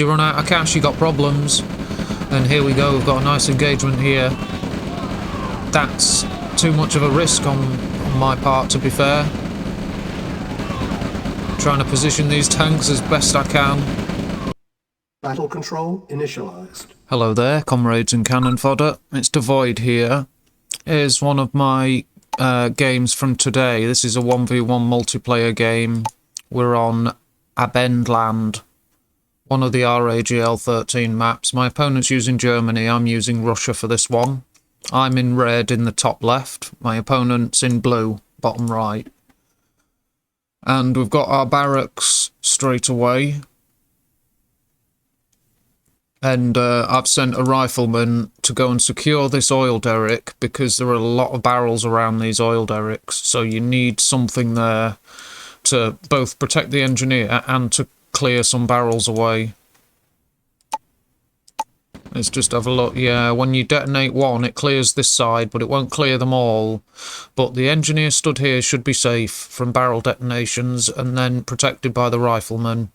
You run out of cash, you got problems. And here we go, we've got a nice engagement here. That's too much of a risk on my part, to be fair. Trying to position these tanks as best I can. Battle control initialized. Hello there, comrades and cannon fodder. It's Dvoid here. Here's one of my games from today. This is a 1v1 multiplayer game. We're on Abendland, one of the RAGL 13 maps. My opponent's using Germany, I'm using Russia for this one. I'm in red in the top left, my opponent's in blue, bottom right. And we've got our barracks straight away. And I've sent a rifleman to go and secure this oil derrick because there are a lot of barrels around these oil derricks. So you need something there to both protect the engineer and to clear some barrels away. Let's just have a look. Yeah, when you detonate one, it clears this side, but it won't clear them all. But the engineer stood here should be safe from barrel detonations and then protected by the rifleman.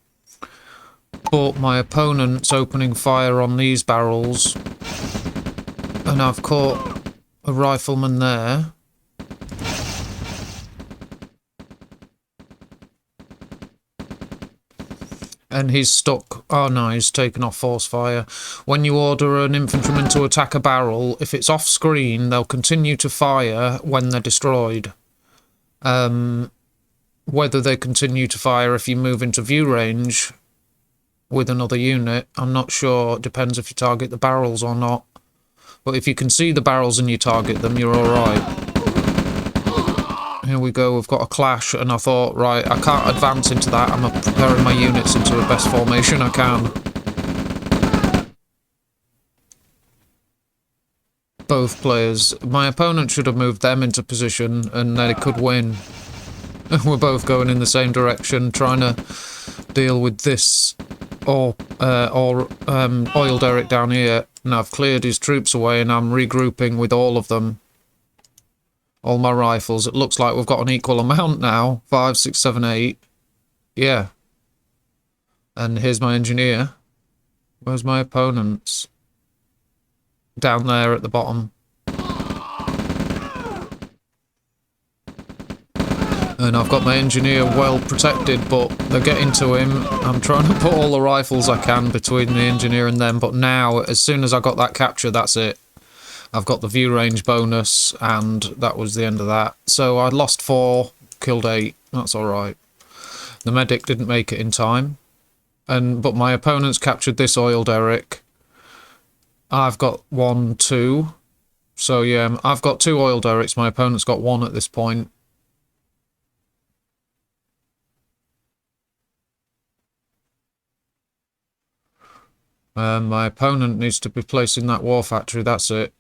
But my opponent's opening fire on these barrels, and I've caught a rifleman there. And he's stuck. Oh no, he's taken off force fire. When you order an infantryman to attack a barrel, if it's off screen, they'll continue to fire when they're destroyed. Whether they continue to fire if you move into view range with another unit, I'm not sure. It depends if you target the barrels or not. But if you can see the barrels and you target them, you're alright. Here we go, we've got a clash, and I thought, right, I can't advance into that. I'm preparing my units into the best formation I can. Both players. My opponent should have moved them into position, and then it could win. We're both going in the same direction, trying to deal with this oil derrick down here. And I've cleared his troops away, and I'm regrouping with all of them. All my rifles. It looks like we've got an equal amount now. 5, 6, 7, 8. Yeah. And here's my engineer. Where's my opponents? Down there at the bottom. And I've got my engineer well protected, but they're getting to him. I'm trying to put all the rifles I can between the engineer and them, but now, as soon as I got that capture, that's it. I've got the view range bonus, and that was the end of that. So I lost 4, killed 8. That's alright. The medic didn't make it in time. But my opponent's captured this oil derrick. I've got 1, 2. So yeah, I've got 2 oil derricks. My opponent's got 1 at this point. My opponent needs to be placing that war factory. That's it.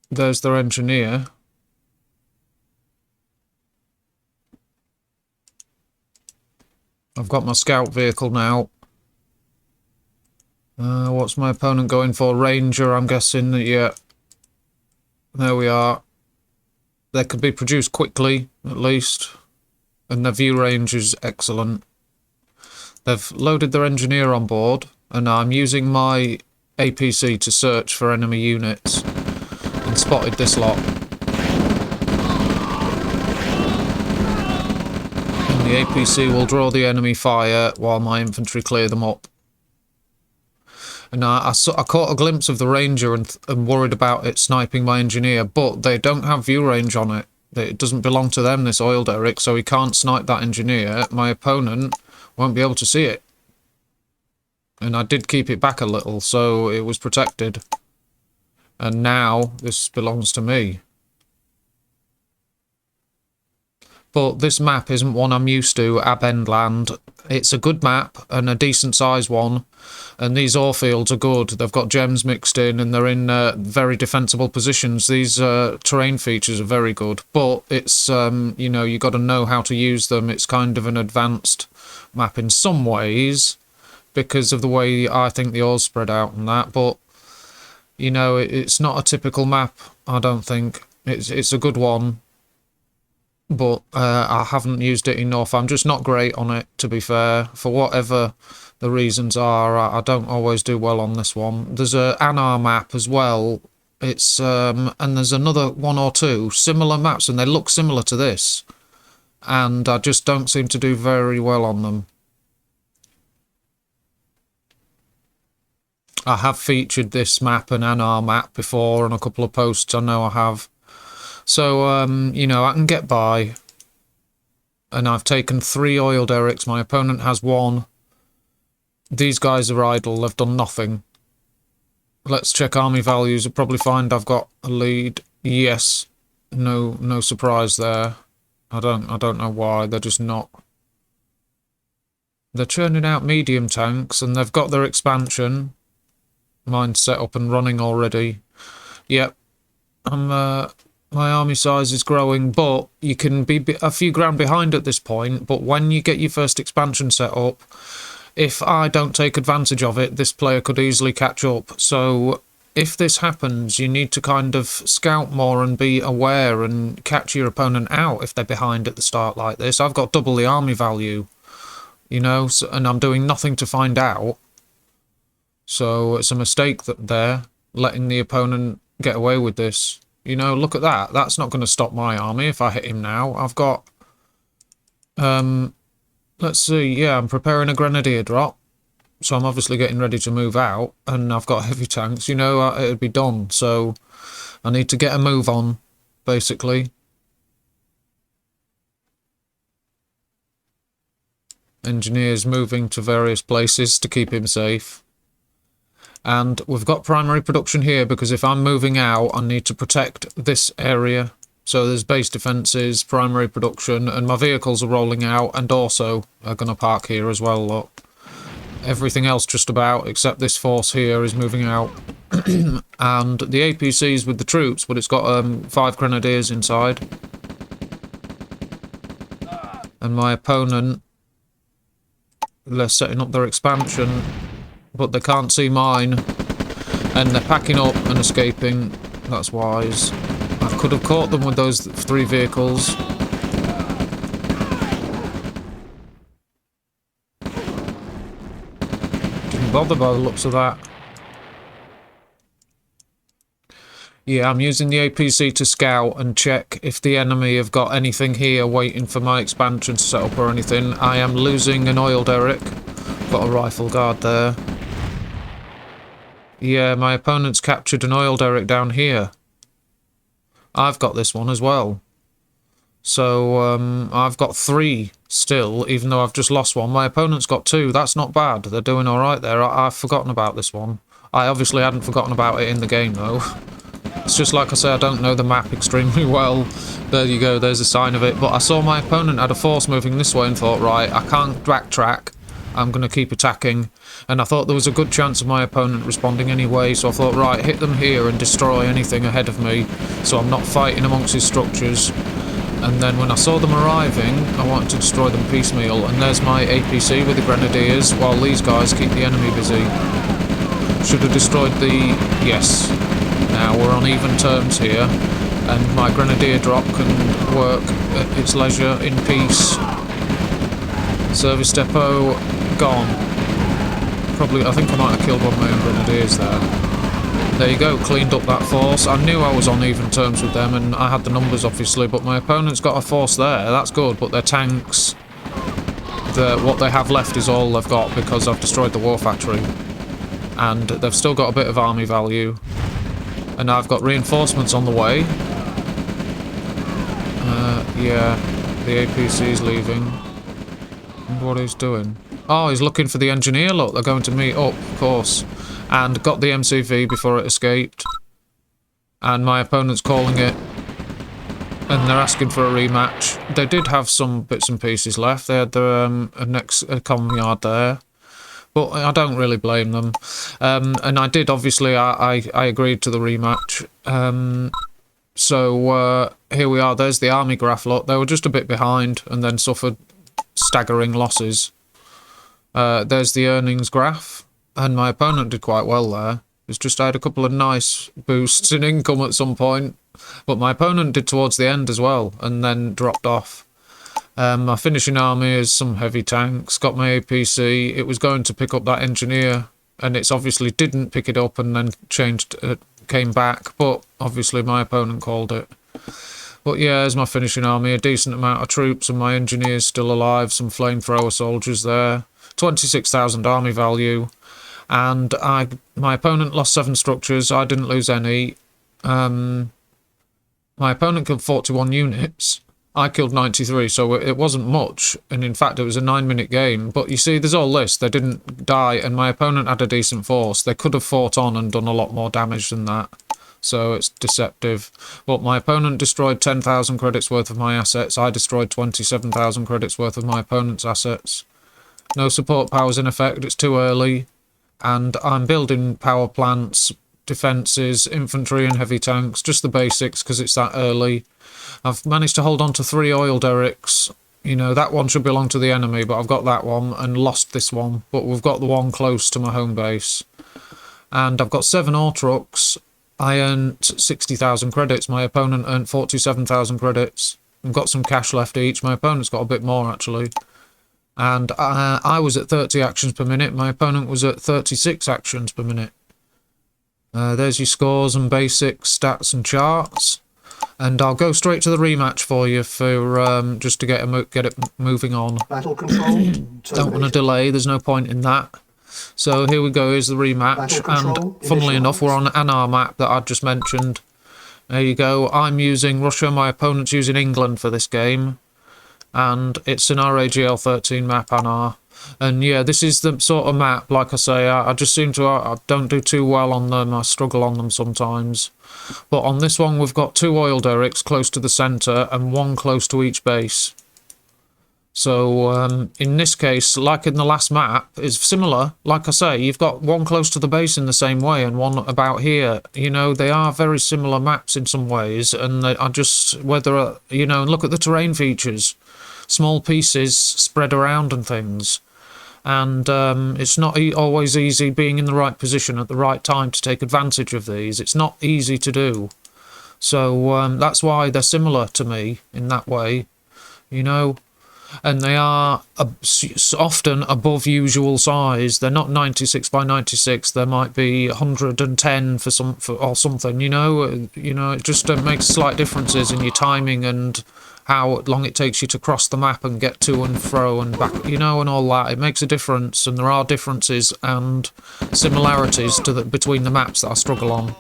There's their engineer. I've got my scout vehicle now. What's my opponent going for? Ranger, I'm guessing. Yeah. There we are. They could be produced quickly, at least. And their view range is excellent. They've loaded their engineer on board. And I'm using my APC to search for enemy units. And spotted this lot. And the APC will draw the enemy fire while my infantry clear them up. And I caught a glimpse of the Ranger and worried about it sniping my engineer, but they don't have view range on it. It doesn't belong to them, this oil derrick, so he can't snipe that engineer. My opponent won't be able to see it. And I did keep it back a little, so it was protected. And now this belongs to me. But this map isn't one I'm used to, Abendland. It's a good map and a decent sized one. And these ore fields are good. They've got gems mixed in and they're in very defensible positions. These terrain features are very good. But it's, you know, you got to know how to use them. It's kind of an advanced map in some ways because of the way I think the ore's spread out and that. But you know, it's not a typical map, I don't think. It's a good one. but I haven't used it enough. I'm just not great on it, to be fair. For whatever the reasons are, I don't always do well on this one. There's a Anar map as well. It's and there's another one or two similar maps, and they look similar to this. And I just don't seem to do very well on them. I have featured this map and Anar map before on a couple of posts, I know I have. So, you know, I can get by. And I've taken 3 oil derricks, my opponent has 1. These guys are idle, they've done nothing. Let's check army values, you'll probably find I've got a lead. Yes, no surprise there. I don't know why, they're just not. They're churning out medium tanks, and they've got their expansion. Mine's set up and running already. Yep, my army size is growing, but you can be a few grand behind at this point. But when you get your first expansion set up, if I don't take advantage of it, this player could easily catch up. So if this happens, you need to kind of scout more and be aware and catch your opponent out if they're behind at the start like this. I've got double the army value, you know, so, and I'm doing nothing to find out. So it's a mistake that they're letting the opponent get away with this. You know, look at that. That's not going to stop my army if I hit him now. I've got... let's see. Yeah, I'm preparing a grenadier drop. So I'm obviously getting ready to move out. And I've got heavy tanks. You know, it'd be done. So I need to get a move on, basically. Engineers moving to various places to keep him safe. And we've got primary production here because if I'm moving out, I need to protect this area. So there's base defences, primary production, and my vehicles are rolling out and also are going to park here as well, look. Everything else just about, except this force here, is moving out. And the APCs with the troops, but it's got 5 grenadiers inside. And my opponent, they're setting up their expansion, but they can't see mine, and they're packing up and escaping. That's wise. I could have caught them with those 3 vehicles. Didn't bother by the looks of that. Yeah, I'm using the APC to scout and check if the enemy have got anything here waiting for my expansion to set up or anything. I am losing an oil derrick. Got a rifle guard there. Yeah, my opponent's captured an oil derrick down here. I've got this one as well. So, I've got 3 still, even though I've just lost one. My opponent's got 2. That's not bad. They're doing alright there. I've forgotten about this one. I obviously hadn't forgotten about it in the game, though. It's just like I say, I don't know the map extremely well. There you go, there's a sign of it. But I saw my opponent had a force moving this way and thought, right, I can't backtrack. I'm going to keep attacking. And I thought there was a good chance of my opponent responding anyway, so I thought, right, hit them here and destroy anything ahead of me, so I'm not fighting amongst his structures. And then when I saw them arriving, I wanted to destroy them piecemeal, and there's my APC with the grenadiers, while these guys keep the enemy busy. Should have destroyed the... yes. Now we're on even terms here, and my grenadier drop can work at its leisure in peace. Service depot gone. Probably, I think I might have killed one of my own grenadiers there. There you go, cleaned up that force. I knew I was on even terms with them, and I had the numbers obviously, but my opponent's got a force there, that's good, but their tanks, what they have left is all they've got because I've destroyed the war factory. And they've still got a bit of army value. And I've got reinforcements on the way. Yeah, the APC's leaving. And what he's doing. Oh, he's looking for the engineer, look, they're going to meet up, of course. And got the MCV before it escaped. And my opponent's calling it. And they're asking for a rematch. They did have some bits and pieces left. They had the next comm yard there. But I don't really blame them. And I did, obviously, I agreed to the rematch. So here we are, there's the army graph, look. They were just a bit behind and then suffered staggering losses. There's the earnings graph. And my opponent did quite well there. It's just I had a couple of nice boosts in income at some point, but my opponent did towards the end as well, and then dropped off. My finishing army is some heavy tanks, got my APC, it was going to pick up that engineer, and it's obviously didn't pick it up and then came back, but obviously my opponent called it. But yeah, there's my finishing army, a decent amount of troops, and my engineer's still alive, some flamethrower soldiers there, 26,000 army value. And my opponent lost 7 structures, I didn't lose any. My opponent killed 41 units, I killed 93, so it wasn't much, and in fact it was a 9-minute game. But you see, there's all this, they didn't die, and my opponent had a decent force. They could have fought on and done a lot more damage than that, so it's deceptive. But my opponent destroyed 10,000 credits worth of my assets, I destroyed 27,000 credits worth of my opponent's assets. No support powers in effect, it's too early. And I'm building power plants, defences, infantry and heavy tanks, just the basics because it's that early. I've managed to hold on to 3 oil derricks. You know, that one should belong to the enemy, but I've got that one and lost this one. But we've got the one close to my home base. And I've got 7 ore trucks. I earned 60,000 credits. My opponent earned 47,000 credits. I've got some cash left each. My opponent's got a bit more, actually. And I was at 30 actions per minute. My opponent was at 36 actions per minute. There's your scores and basic stats and charts. And I'll go straight to the rematch for you for just to get it moving on. Battle control. Don't want to delay. There's no point in that. So here we go. Here's the rematch. And funnily enough, we're on an Anar map that I just mentioned. There you go. I'm using Russia. My opponent's using England for this game. And it's an RAGL 13 map, Anar. And yeah, this is the sort of map, like I say, I just seem to, I don't do too well on them, I struggle on them sometimes. But on this one, we've got 2 oil derricks close to the centre and 1 close to each base. So in this case, like in the last map, it's similar. Like I say, you've got 1 close to the base in the same way and 1 about here. You know, they are very similar maps in some ways, and they are just, whether, you know, look at the terrain features. Small pieces spread around and things. And it's not always easy being in the right position at the right time to take advantage of these. It's not easy to do. So that's why they're similar to me in that way, you know. And they are often above usual size. They're not 96 by 96. There might be 110 or something, you know. You know, it just makes slight differences in your timing and how long it takes you to cross the map and get to and fro and back, you know, and all that. It makes a difference, and there are differences and similarities between the maps that I struggle on.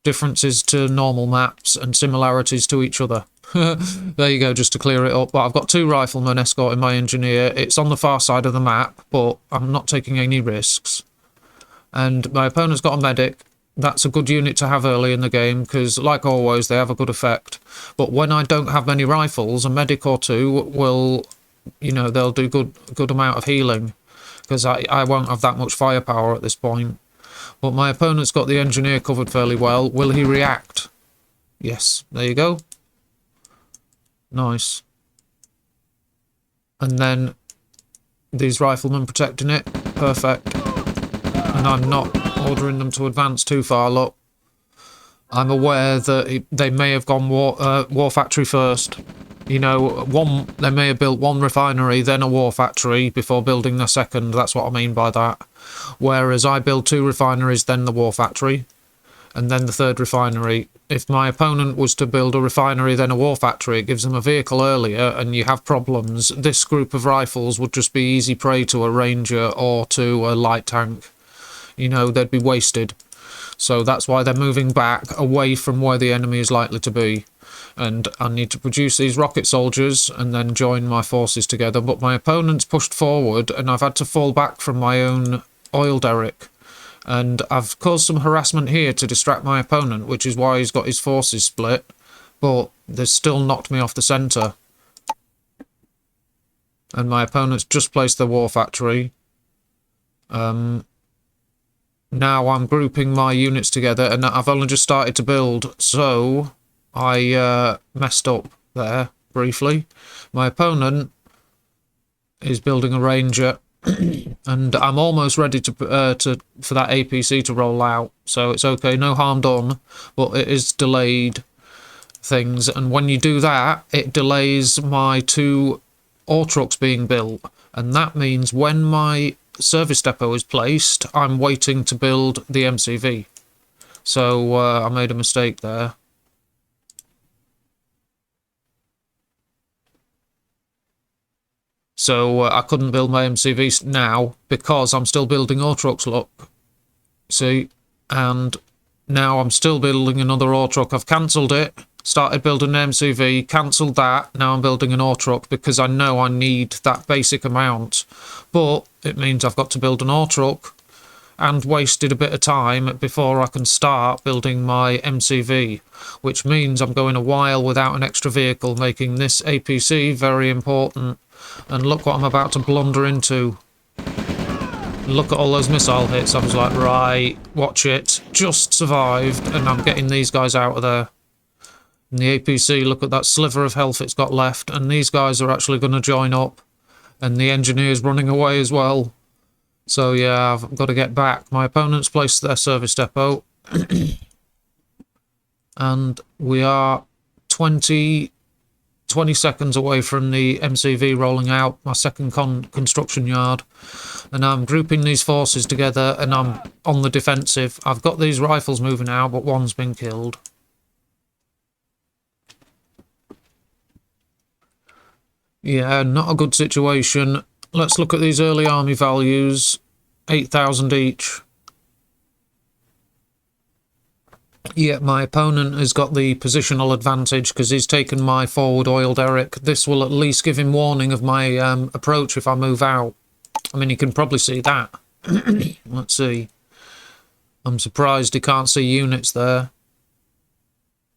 Differences to normal maps and similarities to each other. There you go, just to clear it up. But I've got 2 riflemen escorting my engineer. It's on the far side of the map, but I'm not taking any risks. And my opponent's got a medic. That's a good unit to have early in the game, because, like always, they have a good effect. But when I don't have many rifles, a medic or 2 will, you know, they'll do good amount of healing, because I won't have that much firepower at this point. But my opponent's got the engineer covered fairly well. Will he react? Yes, there you go. Nice. And then these riflemen protecting it. Perfect. And I'm not ordering them to advance too far, look. I'm aware that they may have gone war factory first. You know, they may have built 1 refinery, then a war factory before building the second. That's what I mean by that. Whereas I build 2 refineries, then the war factory, and then the 3rd refinery. If my opponent was to build a refinery, then a war factory, it gives them a vehicle earlier, and you have problems. This group of rifles would just be easy prey to a ranger or to a light tank. You know, they'd be wasted. So that's why they're moving back away from where the enemy is likely to be. And I need to produce these rocket soldiers and then join my forces together. But my opponent's pushed forward and I've had to fall back from my own oil derrick. And I've caused some harassment here to distract my opponent, which is why he's got his forces split. But they've still knocked me off the centre. And my opponent's just placed the war factory. Now I'm grouping my units together, and I've only just started to build, so I messed up there briefly. My opponent is building a ranger, And I'm almost ready to for that APC to roll out, so it's okay, no harm done, but it is delayed things, and when you do that, it delays my 2 ore trucks being built, and that means when my service depot is placed, I'm waiting to build the MCV. So I made a mistake there. So I couldn't build my MCV now because I'm still building ore trucks, look. See? And now I'm still building another ore truck. I've cancelled it, started building an MCV, cancelled that, now I'm building an ore truck because I know I need that basic amount. But it means I've got to build an ore truck and wasted a bit of time before I can start building my MCV, which means I'm going a while without an extra vehicle, making this APC very important. And look what I'm about to blunder into. Look at all those missile hits. I was like, right, watch it. Just survived, and I'm getting these guys out of there. And the APC, look at that sliver of health it's got left, and these guys are actually going to join up. And the engineer's running away as well. So yeah, I've got to get back. My opponent's placed their service depot. And we are 20 seconds away from the MCV rolling out, my second construction yard. And I'm grouping these forces together and I'm on the defensive. I've got these rifles moving out, but one's been killed. Yeah, not a good situation. Let's look at these early army values. 8,000 each. Yeah, my opponent has got the positional advantage because he's taken my forward oil derrick. This will at least give him warning of my approach if I move out. I mean, you can probably see that. Let's see. I'm surprised he can't see units there.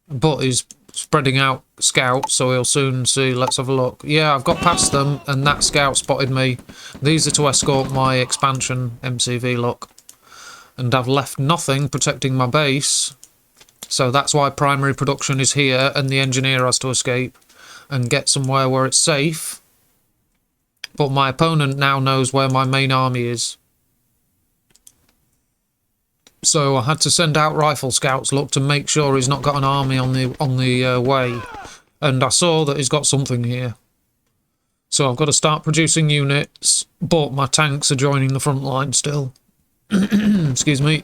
But he's spreading out scouts, so he'll soon see. Let's have a look. Yeah, I've got past them, and that scout spotted me. These are to escort my expansion MCV, look. And I've left nothing protecting my base. So that's why primary production is here, and the engineer has to escape and get somewhere where it's safe. But my opponent now knows where my main army is. So I had to send out rifle scouts, look, to make sure he's not got an army on the way. And I saw that he's got something here. So I've got to start producing units, but my tanks are joining the front line still. Excuse me.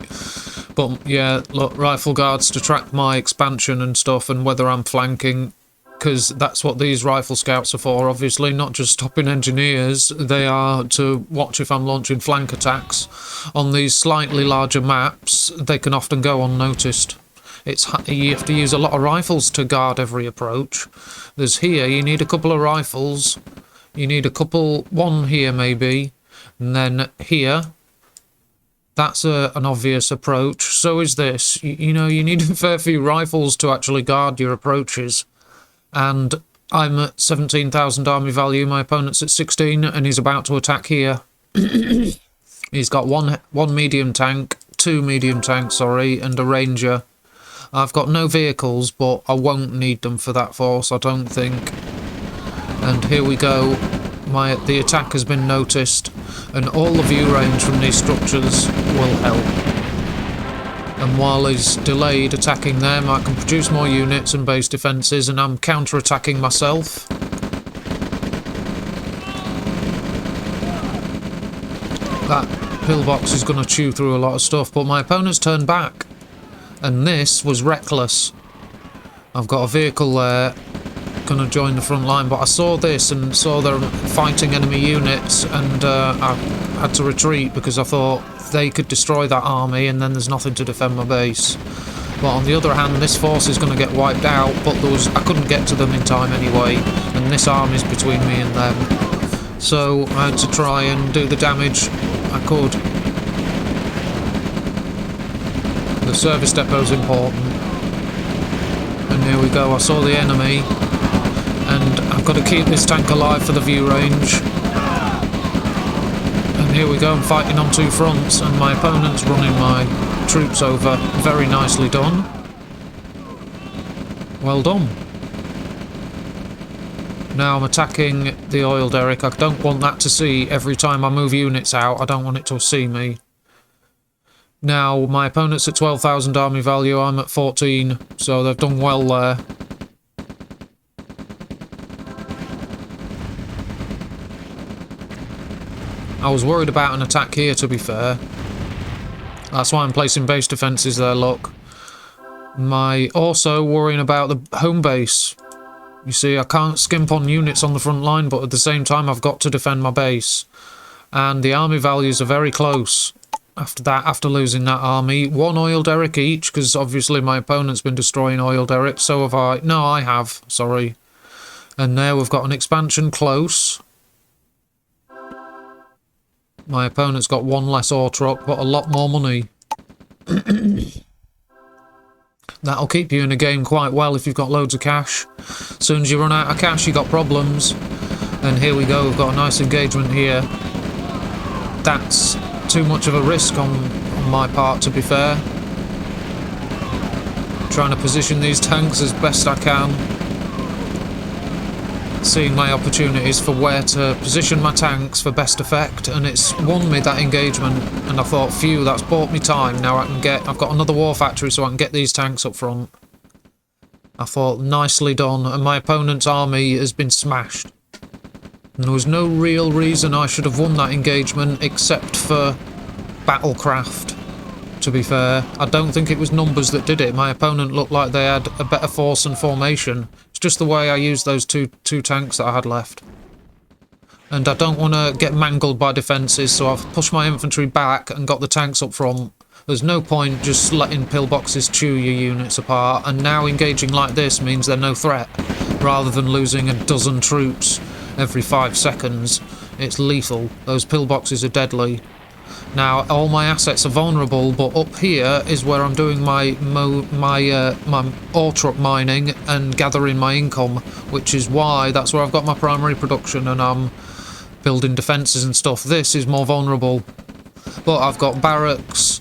But yeah, look, rifle guards to track my expansion and stuff and whether I'm flanking, because that's what these rifle scouts are for, obviously, not just stopping engineers. They are to watch if I'm launching flank attacks. On these slightly larger maps, they can often go unnoticed. You have to use a lot of rifles to guard every approach. There's here, you need a couple of rifles. You need one here maybe, and then here. That's an obvious approach. So is this. You know, you need a fair few rifles to actually guard your approaches. And I'm at 17,000 army value. My opponent's at 16, and he's about to attack here. He's got one medium tank, 2 medium tanks, sorry, and a ranger. I've got no vehicles, but I won't need them for that force, I don't think. And here we go. The attack has been noticed, and all the view range from these structures will help. And while he's delayed attacking them, I can produce more units and base defences, and I'm counter-attacking myself. That pillbox is going to chew through a lot of stuff, but my opponent's turned back. And this was reckless. I've got a vehicle there. Going to join the front line, but I saw this and saw them fighting enemy units, and I had to retreat because I thought they could destroy that army and then there's nothing to defend my base. But on the other hand, this force is going to get wiped out, but I couldn't get to them in time anyway, and this army's between me and them. So I had to try and do the damage I could. The service depot's important. And here we go, I saw the enemy. And I've got to keep this tank alive for the view range. And here we go, I'm fighting on 2 fronts, and my opponent's running my troops over. Very nicely done. Well done. Now I'm attacking the oil derrick. I don't want that to see every time I move units out. I don't want it to see me. Now, my opponent's at 12,000 army value. I'm at 14, so they've done well there. I was worried about an attack here, to be fair. That's why I'm placing base defences there, look. Also worrying about the home base. You see, I can't skimp on units on the front line, but at the same time I've got to defend my base. And the army values are very close. After losing that army, 1 oil derrick each, because obviously my opponent's been destroying oil derricks, so have I. No, I have, sorry. And there we've got an expansion close. My opponent's got 1 less ore truck, but a lot more money. That'll keep you in a game quite well if you've got loads of cash. As soon as you run out of cash, you've got problems. And here we go, we've got a nice engagement here. That's too much of a risk on my part, to be fair. Trying to position these tanks as best I can. Seeing my opportunities for where to position my tanks for best effect, and it's won me that engagement. And I thought, phew, that's bought me time. Now I've got another war factory, so I can get these tanks up front. I thought, nicely done, and my opponent's army has been smashed. And there was no real reason I should have won that engagement except for battlecraft, to be fair. I don't think it was numbers that did it. My opponent looked like they had a better force and formation. It's just the way I used those two tanks that I had left. And I don't want to get mangled by defences, so I've pushed my infantry back and got the tanks up front. There's no point just letting pillboxes chew your units apart, and now engaging like this means they're no threat, rather than losing a dozen troops every 5 seconds. It's lethal. Those pillboxes are deadly. Now, all my assets are vulnerable, but up here is where I'm doing my ore truck mining and gathering my income, which is why that's where I've got my primary production, and I'm building defences and stuff. This is more vulnerable, but I've got barracks,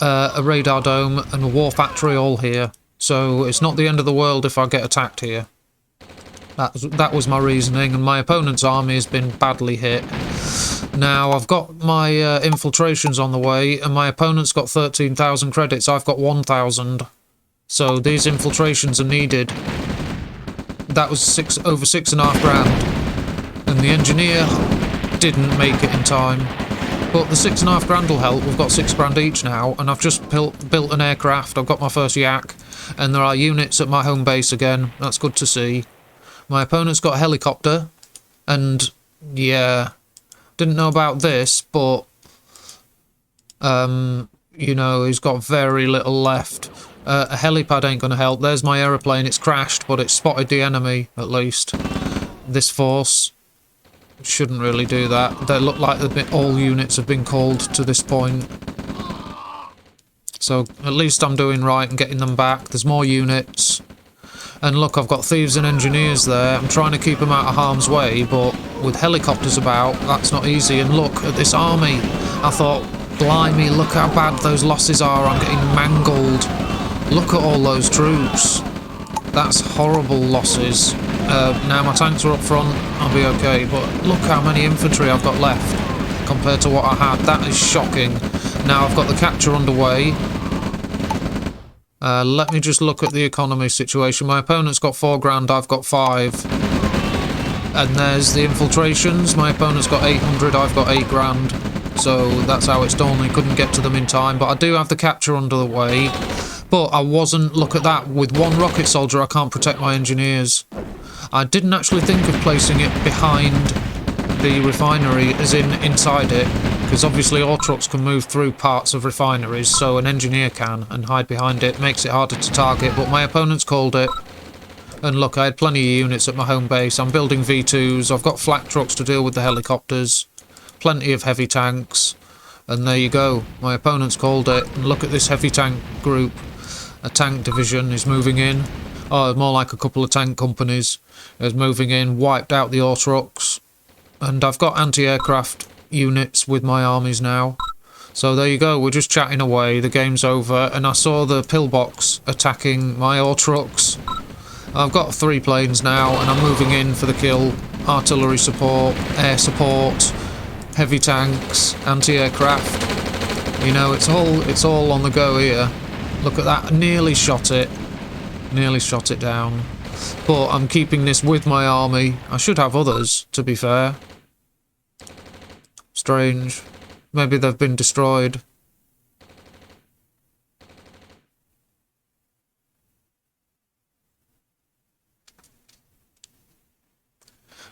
a radar dome, and a war factory all here, so it's not the end of the world if I get attacked here. That was my reasoning, and my opponent's army has been badly hit. Now, I've got my infiltrations on the way, and my opponent's got 13,000 credits. I've got 1,000. So these infiltrations are needed. That was over 6.5 grand. And the engineer didn't make it in time. But the 6.5 grand will help. We've got 6 grand each now, and I've just built an aircraft. I've got my first yak, and there are units at my home base again. That's good to see. My opponent's got a helicopter, and yeah, didn't know about this, but you know, he's got very little left. A helipad ain't gonna help. There's my aeroplane. It's crashed, but it's spotted the enemy at least. This force shouldn't really do that. They look like all units have been called to this point. So at least I'm doing right and getting them back. There's more units. And look, I've got thieves and engineers there. I'm trying to keep them out of harm's way, but with helicopters about, that's not easy. And look at this army. I thought, blimey, look how bad those losses are. I'm getting mangled. Look at all those troops. That's horrible losses. Now my tanks are up front, I'll be okay. But look how many infantry I've got left compared to what I had. That is shocking. Now I've got the capture underway. Let me just look at the economy situation. My opponent's got 4 grand, I've got 5. And there's the infiltrations. My opponent's got 800, I've got 8 grand. So that's how it's done. He couldn't get to them in time. But I do have the capture under the way. But I wasn't, look at that, with 1 rocket soldier I can't protect my engineers. I didn't actually think of placing it behind the refinery, as in inside it. Because obviously ore trucks can move through parts of refineries, so an engineer can, and hide behind it. Makes it harder to target, but my opponent's called it. And look, I had plenty of units at my home base. I'm building V2s, I've got flak trucks to deal with the helicopters. Plenty of heavy tanks. And there you go, my opponent's called it. And look at this heavy tank group. A tank division is moving in. Oh, more like a couple of tank companies is moving in, wiped out the ore trucks. And I've got anti-aircraft units with my armies now. So there you go, we're just chatting away, the game's over, and I saw the pillbox attacking my ore trucks, I've got 3 planes now, and I'm moving in for the kill. Artillery support, air support, heavy tanks, anti-aircraft. You know, it's all on the go here. Look at that, nearly shot it. Nearly shot it down. But I'm keeping this with my army. I should have others, to be fair. Strange. Maybe they've been destroyed.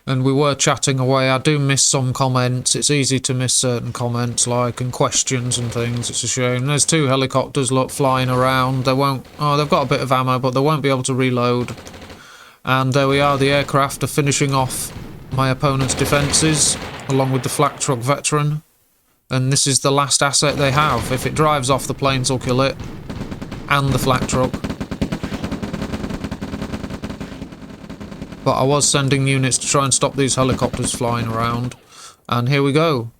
And we were chatting away. I do miss some comments. It's easy to miss certain comments, like, and questions and things. It's a shame. There's 2 helicopters, look, flying around. They won't... Oh, they've got a bit of ammo, but they won't be able to reload. And there we are. The aircraft are finishing off my opponent's defences, along with the flak truck veteran. And this is the last asset they have. If it drives off, the planes will kill it. And the flak truck. But I was sending units to try and stop these helicopters flying around. And here we go.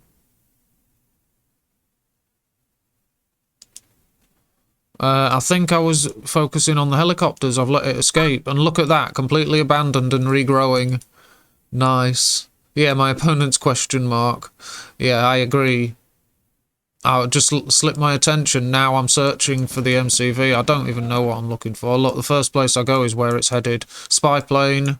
I think I was focusing on the helicopters. I've let it escape. And look at that, completely abandoned and regrowing. Nice. Yeah, my opponent's question mark. Yeah, I agree. I just slipped my attention. Now I'm searching for the MCV. I don't even know what I'm looking for. Look, the first place I go is where it's headed. Spy plane.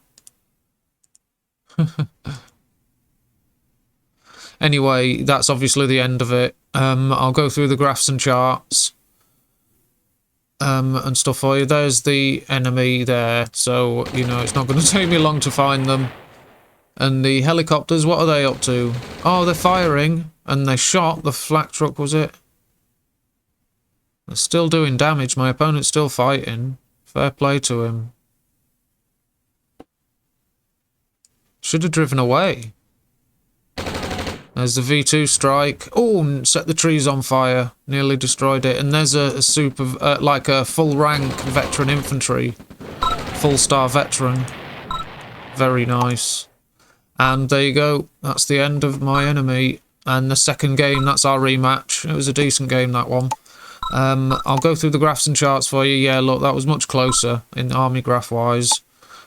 Anyway, that's obviously the end of it. I'll go through the graphs and charts and stuff for you. There's the enemy there, so, you know, it's not going to take me long to find them. And the helicopters, what are they up to? Oh, they're firing, and they shot the flak truck, was it? They're still doing damage. My opponent's still fighting. Fair play to him. Should have driven away. There's the V2 strike. Oh, set the trees on fire. Nearly destroyed it. And there's a super, like a full rank veteran infantry. Full star veteran. Very nice. And there you go. That's the end of my enemy. And the second game, that's our rematch. It was a decent game, that one. I'll go through the graphs and charts for you. Yeah, look, that was much closer in army graph-wise.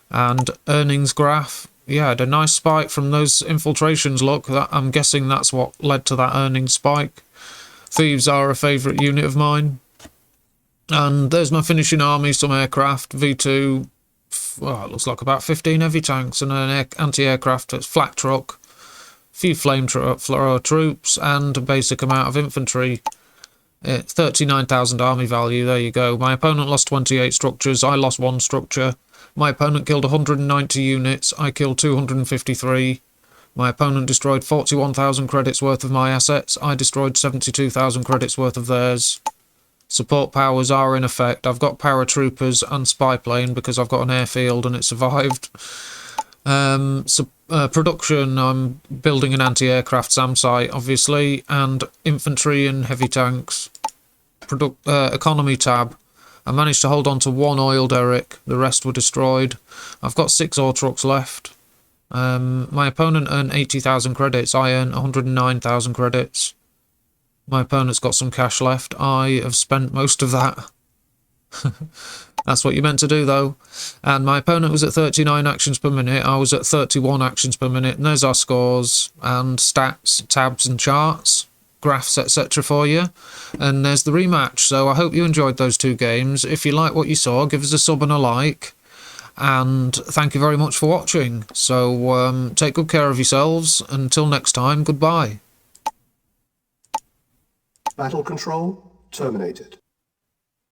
And earnings graph. Yeah, had a nice spike from those infiltrations, look. I'm guessing that's what led to that earnings spike. Thieves are a favourite unit of mine. And there's my finishing army, some aircraft, V2. Well, it looks like about 15 heavy tanks and an anti-aircraft flak truck. A few flamethrower troops and a basic amount of infantry. 39,000 army value, there you go. My opponent lost 28 structures, I lost 1 structure. My opponent killed 190 units, I killed 253. My opponent destroyed 41,000 credits worth of my assets, I destroyed 72,000 credits worth of theirs. Support powers are in effect. I've got paratroopers and spy plane because I've got an airfield and it survived. Production, I'm building an anti-aircraft SAM site, obviously, and infantry and heavy tanks. Economy tab. I managed to hold on to 1 oil derrick, the rest were destroyed. I've got 6 ore trucks left. My opponent earned 80,000 credits, I earned 109,000 credits. My opponent's got some cash left, I have spent most of that. That's what you're meant to do, though. And my opponent was at 39 actions per minute, I was at 31 actions per minute, and there's our scores, and stats, tabs and charts, graphs, etc. for you. And there's the rematch, so I hope you enjoyed those 2 games. If you like what you saw, give us a sub and a like. And thank you very much for watching. So, take good care of yourselves. Until next time, goodbye. Battle control terminated.